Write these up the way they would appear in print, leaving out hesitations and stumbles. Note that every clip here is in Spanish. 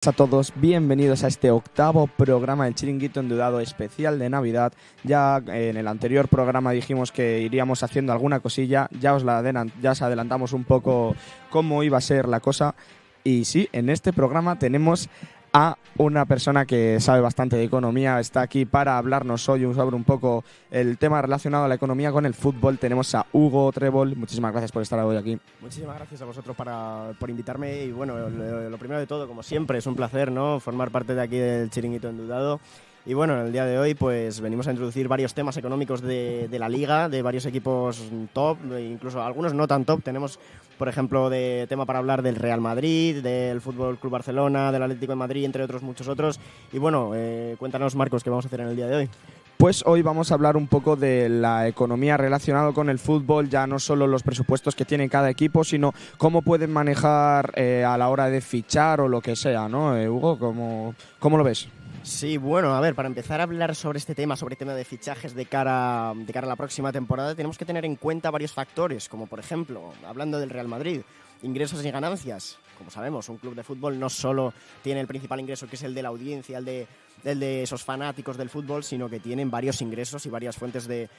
A todos, bienvenidos a este octavo programa del Chiringuito Endeudado especial de Navidad. Ya en el anterior programa dijimos que iríamos haciendo alguna cosilla, ya os adelantamos un poco cómo iba a ser la cosa. Y sí, en este programa tenemos a una persona que sabe bastante de economía, está aquí para hablarnos hoy sobre un poco el tema relacionado a la economía con el fútbol. Tenemos a Hugo Trébol, muchísimas gracias por estar hoy aquí. Muchísimas gracias a vosotros por invitarme y bueno, lo primero de todo, como siempre, es un placer, ¿no?, formar parte de aquí del Chiringuito Endeudado. Y bueno, en el día de hoy pues venimos a introducir varios temas económicos de la liga, de varios equipos top, incluso algunos no tan top. Tenemos, por ejemplo, de tema para hablar del Real Madrid, del Fútbol Club Barcelona, del Atlético de Madrid, entre otros muchos otros. Y bueno, cuéntanos, Marcos, qué vamos a hacer en el día de hoy. Pues hoy vamos a hablar un poco de la economía relacionada con el fútbol, ya no solo los presupuestos que tiene cada equipo, sino cómo pueden manejar a la hora de fichar o lo que sea, ¿no? Hugo, ¿cómo lo ves? Sí, bueno, a ver, para empezar a hablar sobre este tema, sobre el tema de fichajes de cara a la próxima temporada, tenemos que tener en cuenta varios factores, como por ejemplo, hablando del Real Madrid, ingresos y ganancias. Como sabemos, un club de fútbol no solo tiene el principal ingreso, que es el de la audiencia, el de esos fanáticos del fútbol, sino que tienen varios ingresos y varias fuentes de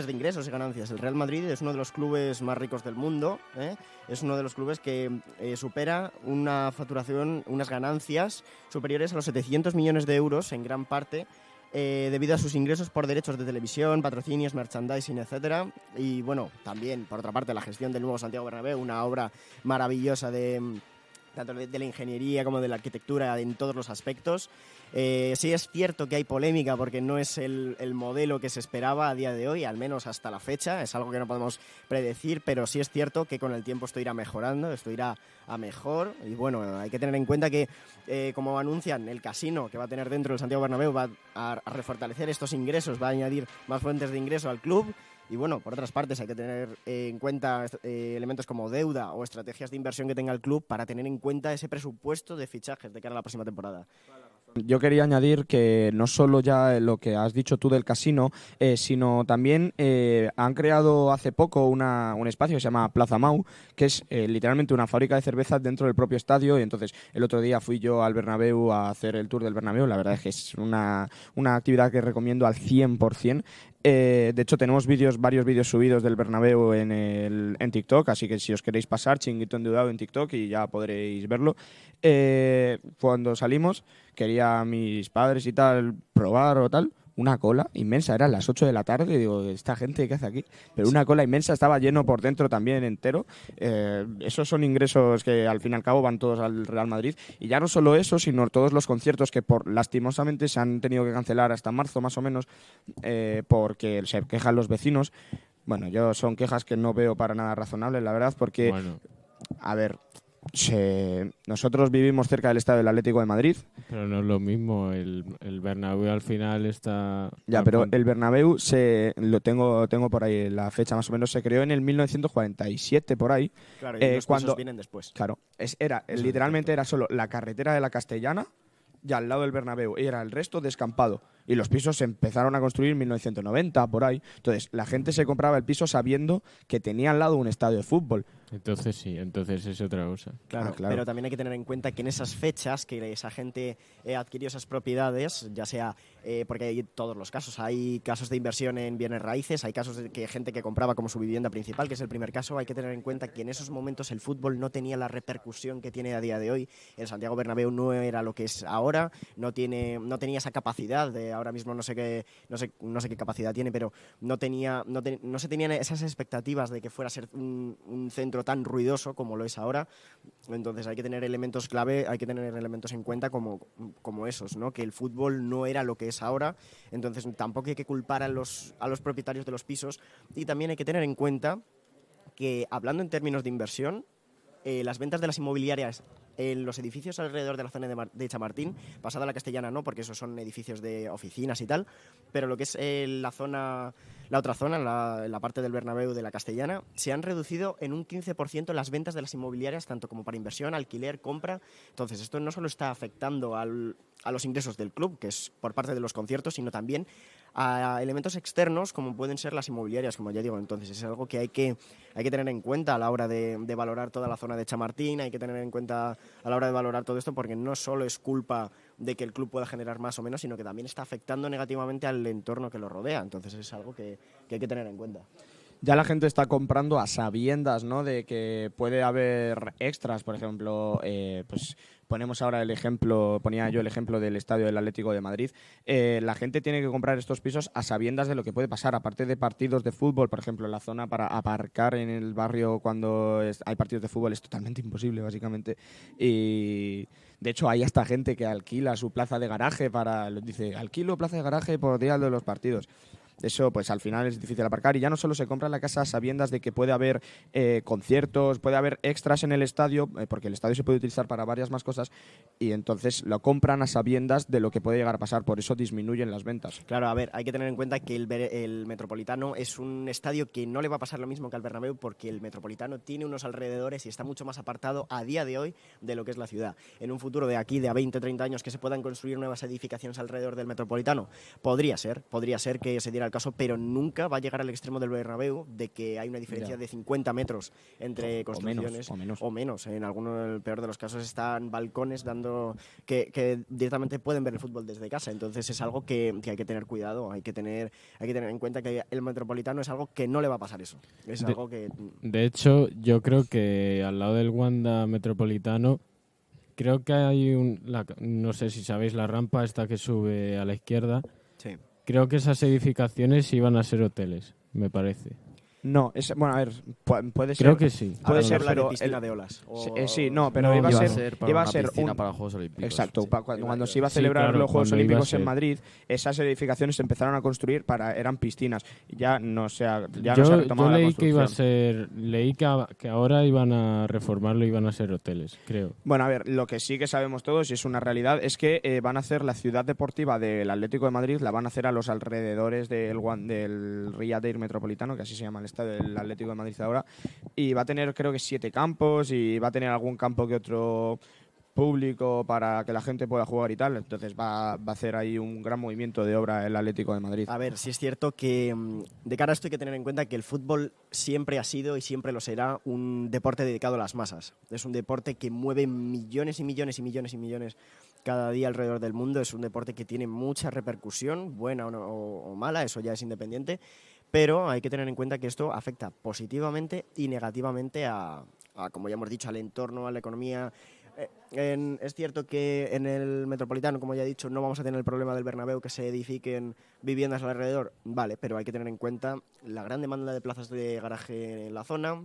ingresos y ganancias. El Real Madrid es uno de los clubes más ricos del mundo, ¿eh? Es uno de los clubes que supera una facturación, unas ganancias superiores a los 700 millones de euros, en gran parte debido a sus ingresos por derechos de televisión, patrocinios, merchandising, etcétera. Y bueno, también, por otra parte, la gestión del nuevo Santiago Bernabéu, una obra maravillosa tanto de la ingeniería como de la arquitectura en todos los aspectos. Sí es cierto que hay polémica porque no es el modelo que se esperaba a día de hoy, al menos hasta la fecha, es algo que no podemos predecir, pero sí es cierto que con el tiempo esto irá mejorando, esto irá a mejor. Y bueno, hay que tener en cuenta que como anuncian, el casino que va a tener dentro del Santiago Bernabéu va a refortalecer estos ingresos, va a añadir más fuentes de ingreso al club. Y bueno, por otras partes hay que tener en cuenta elementos como deuda o estrategias de inversión que tenga el club para tener en cuenta ese presupuesto de fichajes de cara a la próxima temporada. Yo quería añadir que no solo ya lo que has dicho tú del casino, sino también han creado hace poco un espacio que se llama Plaza Mau, que es literalmente una fábrica de cervezas dentro del propio estadio. Y entonces el otro día fui yo al Bernabéu a hacer el tour del Bernabéu. La verdad es que es una actividad que recomiendo al 100%. De hecho, tenemos varios vídeos subidos del Bernabéu en TikTok, así que si os queréis pasar, Chiringuito Endeudado en TikTok y ya podréis verlo. Cuando salimos, quería a mis padres y tal probar o tal, una cola inmensa, eran las 8 de la tarde, y digo, ¿esta gente qué hace aquí? Pero una cola inmensa, estaba lleno por dentro también entero. Esos son ingresos que al fin y al cabo van todos al Real Madrid. Y ya no solo eso, sino todos los conciertos que lastimosamente se han tenido que cancelar hasta marzo más o menos, porque se quejan los vecinos. Bueno, son quejas que no veo para nada razonables, la verdad, porque, Bueno, a ver, nosotros vivimos cerca del estadio del Atlético de Madrid. pero no es lo mismo. El Bernabéu al final está... Ya, pero el Bernabéu lo tengo por ahí, la fecha más o menos, se creó en el 1947 por ahí. Claro, y los pisos vienen después. Claro, literalmente era solo la carretera de la Castellana y al lado del Bernabéu, y era el resto descampado. Y los pisos se empezaron a construir en 1990, por ahí. Entonces, la gente se compraba el piso sabiendo que tenía al lado un estadio de fútbol. Entonces sí, entonces es otra cosa. Claro, claro. Pero también hay que tener en cuenta que en esas fechas que esa gente adquirió esas propiedades, ya sea porque hay todos los casos, hay casos de inversión en bienes raíces, hay casos de que gente que compraba como su vivienda principal, que es el primer caso. Hay que tener en cuenta que en esos momentos el fútbol no tenía la repercusión que tiene a día de hoy. El Santiago Bernabéu no era lo que es ahora, no tenía esa capacidad de ahora mismo, no sé qué capacidad tiene, pero no se tenían esas expectativas de que fuera a ser un centro tan ruidoso como lo es ahora. Entonces hay que tener elementos clave, hay que tener elementos en cuenta como esos, ¿no? Que el fútbol no era lo que es ahora. Entonces tampoco hay que culpar a los propietarios de los pisos, y también hay que tener en cuenta que, hablando en términos de inversión, las ventas de las inmobiliarias en los edificios alrededor de la zona de Chamartín, pasada la Castellana no, porque esos son edificios de oficinas y tal, pero lo que es la otra zona, la parte del Bernabéu de la Castellana, se han reducido en un 15% las ventas de las inmobiliarias, tanto como para inversión, alquiler, compra. Entonces, esto no solo está afectando a los ingresos del club, que es por parte de los conciertos, sino también a elementos externos como pueden ser las inmobiliarias, como ya digo. Entonces es algo que hay que tener en cuenta a la hora de valorar toda la zona de Chamartín, hay que tener en cuenta a la hora de valorar todo esto, porque no solo es culpa de que el club pueda generar más o menos, sino que también está afectando negativamente al entorno que lo rodea. Entonces es algo que hay que tener en cuenta. Ya la gente está comprando a sabiendas, ¿no?, de que puede haber extras. Por ejemplo, pues ponemos ahora ponía yo el ejemplo del estadio del Atlético de Madrid. La gente tiene que comprar estos pisos a sabiendas de lo que puede pasar, aparte de partidos de fútbol. Por ejemplo, la zona para aparcar en el barrio cuando hay partidos de fútbol es totalmente imposible, básicamente. Y de hecho hay hasta gente que alquila su plaza de garaje dice, alquilo plaza de garaje por día de los partidos. Eso, pues al final es difícil aparcar, y ya no solo se compra la casa a sabiendas de que puede haber conciertos, puede haber extras en el estadio, porque el estadio se puede utilizar para varias más cosas, y entonces lo compran a sabiendas de lo que puede llegar a pasar, por eso disminuyen las ventas. Claro, a ver, hay que tener en cuenta que el Metropolitano es un estadio que no le va a pasar lo mismo que al Bernabéu, porque el Metropolitano tiene unos alrededores y está mucho más apartado a día de hoy de lo que es la ciudad. En un futuro de aquí, de a 20 o 30 años, que se puedan construir nuevas edificaciones alrededor del Metropolitano, podría ser que se diera el caso, pero nunca va a llegar al extremo del Bernabéu, de que hay una diferencia de 50 metros entre construcciones o menos. En el peor de los casos están balcones dando que directamente pueden ver el fútbol desde casa. Entonces es algo que hay que tener cuidado, hay que tener en cuenta que el Metropolitano es algo que no le va a pasar eso. Es algo que... De hecho, yo creo que al lado del Wanda Metropolitano, creo que hay no sé si sabéis la rampa esta que sube a la izquierda. Sí. Creo que esas edificaciones iban a ser hoteles, me parece. No, bueno, a ver, puede ser. Creo que sí. Puede ser, pero pero piscina de olas. Sí, no, pero No, iba a Iba ser para una ser piscina un para Juegos Olímpicos. Exacto, Sí. cuando se iba a celebrar claro, los Juegos cuando iba a Olímpicos en ser. Madrid, esas edificaciones se empezaron a construir eran piscinas. Ya no se ha Yo retomado la leí que iba a construcción. ser, que ahora iban a reformarlo y iban a ser hoteles, creo. Bueno, a ver, lo que sí que sabemos todos, y es una realidad, es que van a hacer la ciudad deportiva del Atlético de Madrid, la van a hacer a los alrededores del Riyadh Air Metropolitano, que así se llama el estadio del Atlético de Madrid ahora, y va a tener creo que 7 campos, y va a tener algún campo que otro público para que la gente pueda jugar y tal. Entonces va a hacer ahí un gran movimiento de obra el Atlético de Madrid. A ver, sí es cierto que de cara a esto hay que tener en cuenta que el fútbol siempre ha sido y siempre lo será un deporte dedicado a las masas. Es un deporte que mueve millones y millones y millones y millones cada día alrededor del mundo. Es un deporte que tiene mucha repercusión, buena o mala, eso ya es independiente, pero hay que tener en cuenta que esto afecta positivamente y negativamente a como ya hemos dicho, al entorno, a la economía. Es cierto que en el Metropolitano, como ya he dicho, no vamos a tener el problema del Bernabéu, que se edifiquen viviendas alrededor, vale, pero hay que tener en cuenta la gran demanda de plazas de garaje en la zona.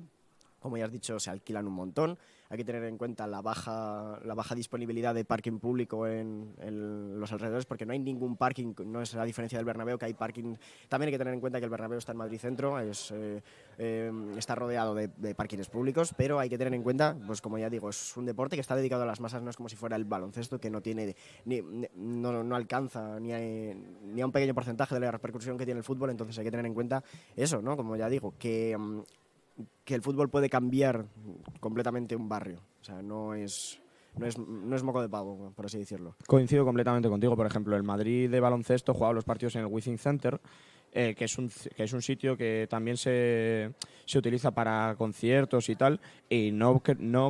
Como ya has dicho, se alquilan un montón. Hay que tener en cuenta la baja disponibilidad de parking público en los alrededores, porque no hay ningún parking, no es la diferencia del Bernabéu, que hay parking. También hay que tener en cuenta que el Bernabéu está en Madrid Centro, está rodeado de parkings públicos, pero hay que tener en cuenta, pues como ya digo, es un deporte que está dedicado a las masas, no es como si fuera el baloncesto, que no tiene no alcanza ni a un pequeño porcentaje de la repercusión que tiene el fútbol. Entonces hay que tener en cuenta eso, ¿no? Como ya digo, que el fútbol puede cambiar completamente un barrio. O sea, no es moco de pavo, por así decirlo. Coincido completamente contigo. Por ejemplo, el Madrid de baloncesto jugaba los partidos en el Wizzing Center, que es un sitio que también se utiliza para conciertos y tal, y no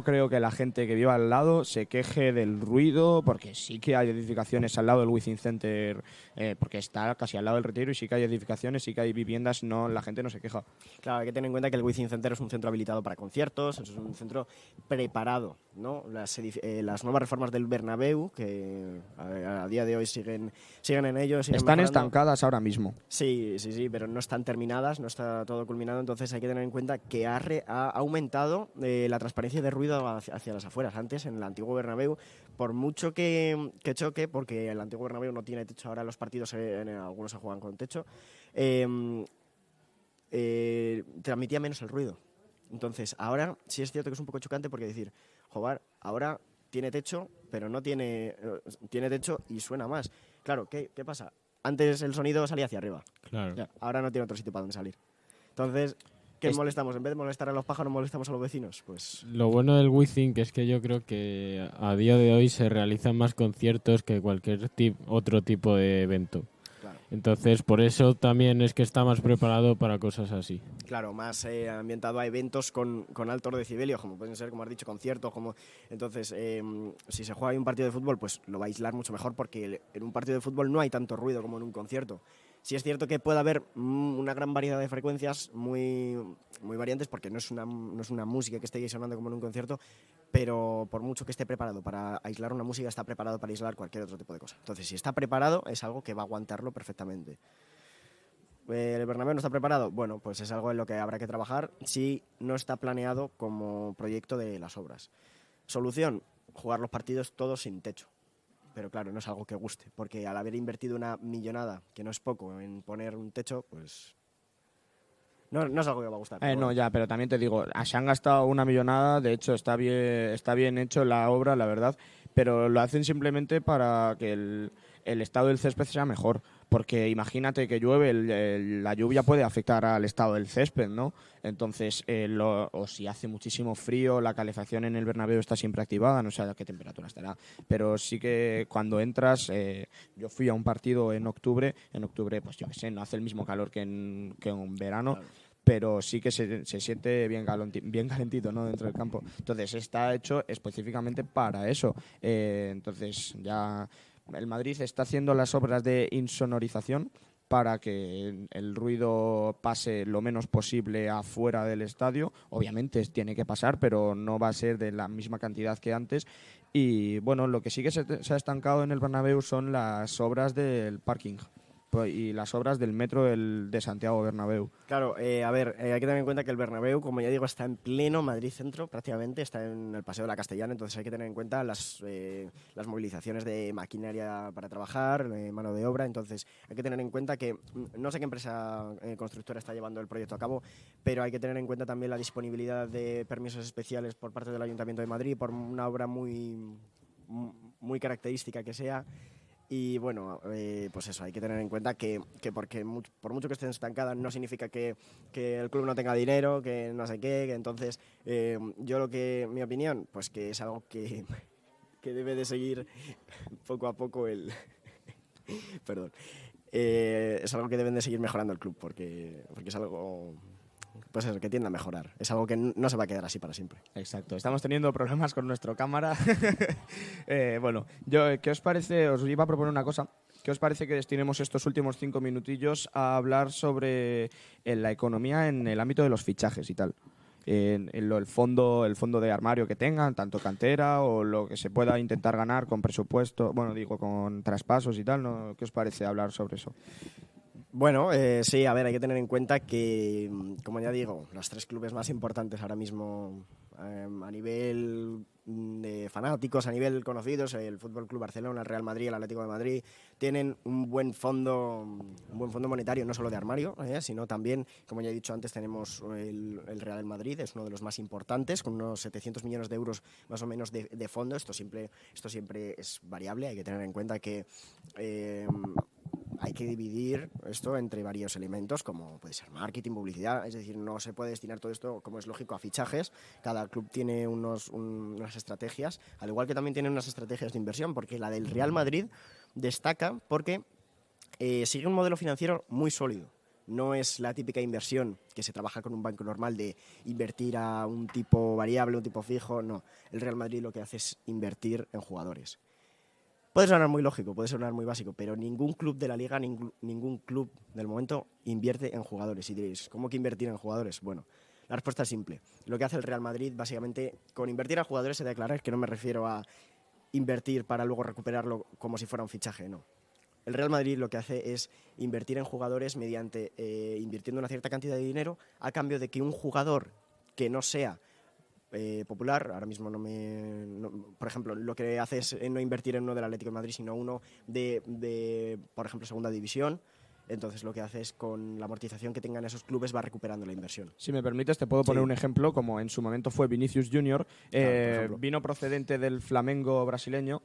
creo que la gente que viva al lado se queje del ruido, porque sí que hay edificaciones al lado del Wizzing Center, porque está casi al lado del Retiro, y sí que hay edificaciones, sí que hay viviendas, la gente no se queja. Claro, hay que tener en cuenta que el Wizzing Center es un centro habilitado para conciertos, es un centro preparado, ¿no? Las nuevas reformas del Bernabéu, que a día de hoy siguen en ello. Están estancadas ahora mismo. Sí, pero no están terminadas, no está todo culminado. Entonces hay que tener en cuenta que ha aumentado la transparencia de ruido hacia las afueras. Antes, en el antiguo Bernabéu, por mucho que choque, porque el antiguo Bernabéu no tiene techo, ahora los partidos algunos se juegan con techo, transmitía menos el ruido. Entonces ahora sí es cierto que es un poco chocante, porque decir, joder, ahora tiene techo, pero no tiene techo y suena más. Claro, ¿qué pasa? Antes el sonido salía hacia arriba. Claro. Ya, ahora no tiene otro sitio para donde salir. Entonces, ¿qué molestamos? En vez de molestar a los pájaros, molestamos a los vecinos. Pues lo bueno del Wizzing es que yo creo que a día de hoy se realizan más conciertos que cualquier otro tipo de evento. claro. Entonces, por eso también es que está más preparado para cosas así. Claro, más ambientado a eventos con altos decibelios, como pueden ser, como has dicho, conciertos. Entonces, si se juega ahí un partido de fútbol, pues lo va a aislar mucho mejor, porque en un partido de fútbol no hay tanto ruido como en un concierto. Sí es cierto que puede haber una gran variedad de frecuencias muy variantes, porque no es una música que esté sonando como en un concierto, pero por mucho que esté preparado para aislar una música, está preparado para aislar cualquier otro tipo de cosa. Entonces, si está preparado, es algo que va a aguantarlo perfectamente. ¿El Bernabéu no está preparado? Bueno, pues es algo en lo que habrá que trabajar si no está planeado como proyecto de las obras. Solución, jugar los partidos todos sin techo. Pero claro, no es algo que guste, porque al haber invertido una millonada, que no es poco, en poner un techo, pues no es algo que va a gustar. No, ya, pero también te digo, se han gastado una millonada, de hecho está bien hecho la obra, la verdad, pero lo hacen simplemente para que el estado del césped sea mejor, porque imagínate que llueve, la lluvia puede afectar al estado del césped, ¿no? Entonces, o si hace muchísimo frío, la calefacción en el Bernabéu está siempre activada, no sé a qué temperatura estará, pero sí que cuando entras, yo fui a un partido en octubre pues yo qué sé, no hace el mismo calor que en verano. Claro. Pero sí que se siente bien calentito, ¿no?, dentro del campo. Entonces está hecho específicamente para eso. Entonces ya el Madrid está haciendo las obras de insonorización para que el ruido pase lo menos posible afuera del estadio. Obviamente tiene que pasar, pero no va a ser de la misma cantidad que antes. Y bueno, lo que sí que se ha estancado en el Bernabéu son las obras del parking y las obras del metro de Santiago Bernabéu. Claro, a ver, hay que tener en cuenta que el Bernabéu, como ya digo, está en pleno Madrid Centro, prácticamente, está en el Paseo de la Castellana, entonces hay que tener en cuenta las movilizaciones de maquinaria para trabajar, mano de obra, entonces hay que tener en cuenta que, no sé qué empresa constructora está llevando el proyecto a cabo, pero hay que tener en cuenta también la disponibilidad de permisos especiales por parte del Ayuntamiento de Madrid, por una obra muy característica que sea. Y bueno, pues eso, hay que tener en cuenta que porque por mucho que estén estancadas no significa que el club no tenga dinero, que no sé qué, que entonces mi opinión, pues que es algo que debe de seguir poco a poco perdón, es algo que deben de seguir mejorando el club, porque es algo, pues eso, que tiende a mejorar. Es algo que no se va a quedar así para siempre. Exacto. Estamos teniendo problemas con nuestra cámara. Bueno, ¿qué os parece? Os iba a proponer una cosa. ¿Qué os parece que destinemos estos últimos 5 minutillos a hablar sobre la economía en el ámbito de los fichajes y tal? El fondo de armario que tengan, tanto cantera o lo que se pueda intentar ganar con presupuesto, con traspasos y tal, ¿no? ¿Qué os parece hablar sobre eso? Bueno, sí, a ver, hay que tener en cuenta que, como ya digo, los 3 clubes más importantes ahora mismo a nivel de fanáticos, a nivel conocidos, el Fútbol Club Barcelona, el Real Madrid, el Atlético de Madrid, tienen un buen fondo monetario, no solo de armario, sino también, como ya he dicho antes, tenemos el Real Madrid, es uno de los más importantes, con unos 700 millones de euros más o menos de fondo. Esto siempre es variable, hay que tener en cuenta que hay que dividir esto entre varios elementos, como puede ser marketing, publicidad, es decir, no se puede destinar todo esto, como es lógico, a fichajes. Cada club tiene unas estrategias, al igual que también tiene unas estrategias de inversión, porque la del Real Madrid destaca porque sigue un modelo financiero muy sólido. No es la típica inversión que se trabaja con un banco normal de invertir a un tipo variable, un tipo fijo, no. El Real Madrid lo que hace es invertir en jugadores. Puede sonar muy lógico, puede sonar muy básico, pero ningún club de la liga, ningún club del momento invierte en jugadores. Y diréis, ¿cómo que invertir en jugadores? Bueno, la respuesta es simple. Lo que hace el Real Madrid, básicamente, con invertir en jugadores, se debe aclarar que no me refiero a invertir para luego recuperarlo como si fuera un fichaje, no. El Real Madrid lo que hace es invertir en jugadores mediante invirtiendo una cierta cantidad de dinero a cambio de que un jugador que no sea popular, ahora mismo por ejemplo, lo que hace es no invertir en uno del Atlético de Madrid, sino uno de por ejemplo, segunda división. Entonces lo que hace es, con la amortización que tengan esos clubes, va recuperando la inversión. Si me permites, te puedo poner un ejemplo, como en su momento fue Vinicius Junior, claro, vino procedente del Flamengo brasileño.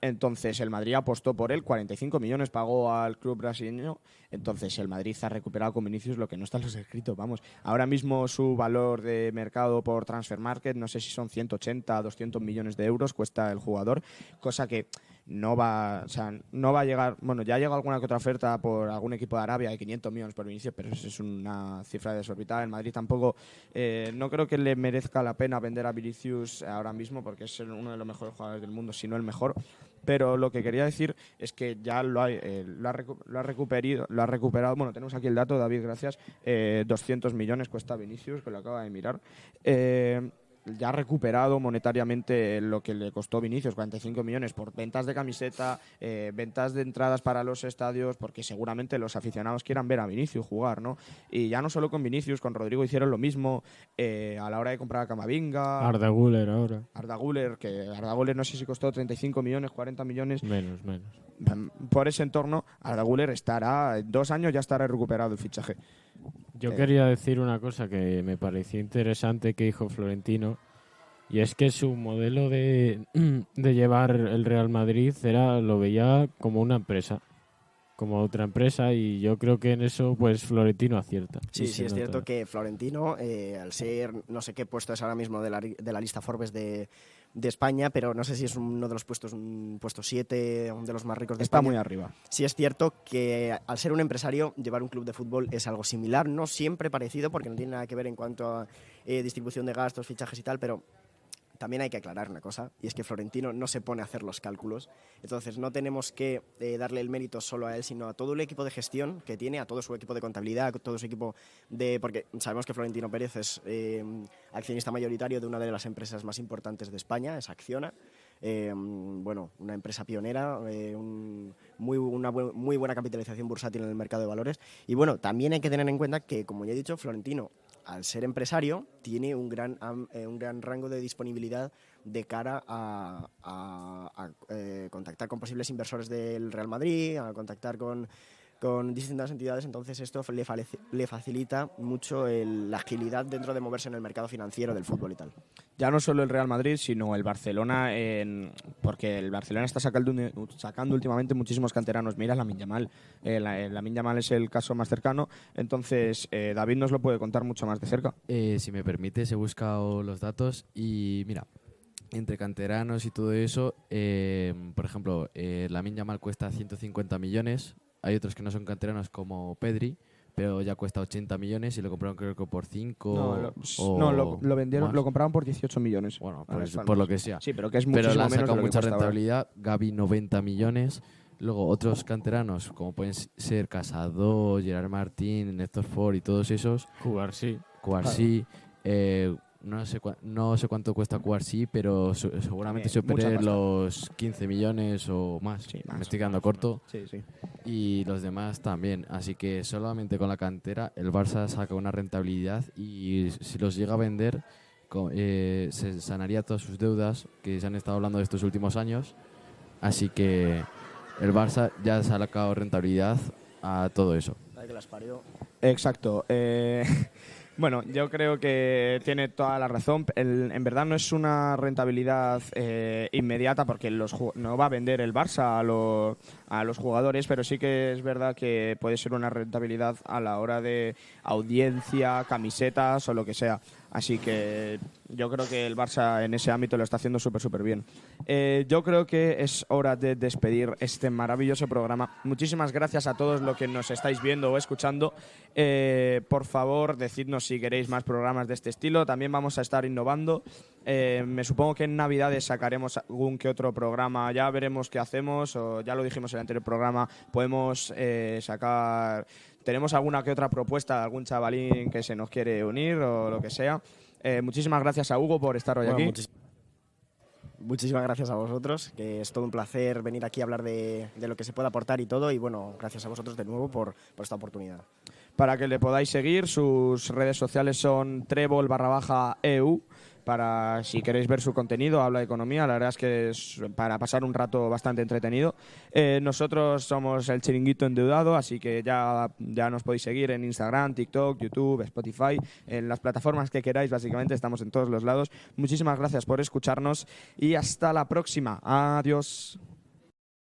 Entonces el Madrid apostó por él, 45 millones pagó al club brasileño. Entonces el Madrid ha recuperado con Vinicius lo que no está en los escritos, vamos. Ahora mismo su valor de mercado por Transfermarkt, no sé si son 180, 200 millones de euros cuesta el jugador, cosa que no va a llegar. Bueno, ya ha llegado alguna que otra oferta por algún equipo de Arabia de 500 millones por Vinicius, pero eso es una cifra desorbitada. El Madrid tampoco, no creo que le merezca la pena vender a Vinicius ahora mismo, porque es uno de los mejores jugadores del mundo, si no el mejor. Pero lo que quería decir es que ya lo ha recuperado. Bueno, tenemos aquí el dato, David, gracias. 200 millones cuesta Vinicius, que lo acaba de mirar. Ya ha recuperado monetariamente lo que le costó Vinicius, 45 millones por ventas de camiseta, ventas de entradas para los estadios, porque seguramente los aficionados quieran ver a Vinicius jugar, ¿no? Y ya no solo con Vinicius, con Rodrigo hicieron lo mismo a la hora de comprar a Camavinga. Arda Güler ahora. Arda Güler no sé si costó 35 millones, 40 millones. Menos. Por ese entorno, Arda Güler estará, en 2 años ya estará recuperado el fichaje. Yo quería decir una cosa que me pareció interesante que dijo Florentino, y es que su modelo de llevar el Real Madrid lo veía como una empresa, como otra empresa, y yo creo que en eso pues Florentino acierta. Sí, es cierto que Florentino, al ser, no sé qué puesto es ahora mismo de la lista Forbes de España, pero no sé si es uno de los puestos, un puesto 7, de los más ricos de España. Está muy arriba. Sí es cierto que al ser un empresario, llevar un club de fútbol es algo similar, no siempre parecido, porque no tiene nada que ver en cuanto a distribución de gastos, fichajes y tal, pero también hay que aclarar una cosa, y es que Florentino no se pone a hacer los cálculos. Entonces no tenemos que darle el mérito solo a él, sino a todo el equipo de gestión que tiene, a todo su equipo de contabilidad, a todo su equipo porque sabemos que Florentino Pérez es accionista mayoritario de una de las empresas más importantes de España, es Acciona. Una empresa pionera, una muy buena capitalización bursátil en el mercado de valores. Y bueno, también hay que tener en cuenta que, como ya he dicho, Florentino, al ser empresario, tiene un gran rango de disponibilidad de cara a contactar con posibles inversores del Real Madrid, a contactar con distintas entidades. Entonces esto le facilita mucho la agilidad dentro de moverse en el mercado financiero del fútbol y tal. Ya no solo el Real Madrid, sino el Barcelona, porque el Barcelona está sacando últimamente muchísimos canteranos. Mira Lamine Yamal. Lamine Yamal es el caso más cercano. Entonces, David nos lo puede contar mucho más de cerca. Si me permites, he buscado los datos y mira, entre canteranos y todo eso, por ejemplo, Lamine Yamal cuesta 150 millones. Hay otros que no son canteranos como Pedri, pero ya cuesta 80 millones y lo compraron creo que por 5 lo vendieron, más. Lo compraron por 18 millones. Bueno, pues por lo que sea. Sí, pero que es pero muchísimo le han menos sacado de lo que mucha cuesta ahora. rentabilidad. Gavi 90 millones. Luego otros canteranos como pueden ser Casado, Gerard Martín, Néstor Ford y todos esos. Cubarsí. No sé cuánto cuesta Cubarsí, pero seguramente supere los 15 millones o más. Sí, me estoy quedando corto. Sí. Y los demás también. Así que solamente con la cantera el Barça saca una rentabilidad y si los llega a vender se sanaría todas sus deudas que se han estado hablando de estos últimos años. Así que el Barça ya ha sacado rentabilidad a todo eso. Exacto. Bueno, yo creo que tiene toda la razón. En verdad no es una rentabilidad inmediata porque no va a vender el Barça a los jugadores, pero sí que es verdad que puede ser una rentabilidad a la hora de audiencia, camisetas o lo que sea. Así que yo creo que el Barça en ese ámbito lo está haciendo súper bien. Yo creo que es hora de despedir este maravilloso programa. Muchísimas gracias a todos los que nos estáis viendo o escuchando. Por favor, decidnos si queréis más programas de este estilo. También vamos a estar innovando. Me supongo que en Navidades sacaremos algún que otro programa. Ya veremos qué hacemos. O ya lo dijimos en el anterior programa. Podemos sacar... Tenemos alguna que otra propuesta de algún chavalín que se nos quiere unir o lo que sea. Muchísimas gracias a Hugo por estar hoy aquí. Muchísimas gracias a vosotros, que es todo un placer venir aquí a hablar de lo que se puede aportar y todo. Y bueno, gracias a vosotros de nuevo por esta oportunidad. Para que le podáis seguir, sus redes sociales son Trébol_EU. Para si queréis ver su contenido, habla de economía, la verdad es que es para pasar un rato bastante entretenido. Nosotros somos el Chiringuito Endeudado, así que ya nos podéis seguir en Instagram, TikTok, YouTube, Spotify, en las plataformas que queráis, básicamente estamos en todos los lados. Muchísimas gracias por escucharnos y hasta la próxima. Adiós.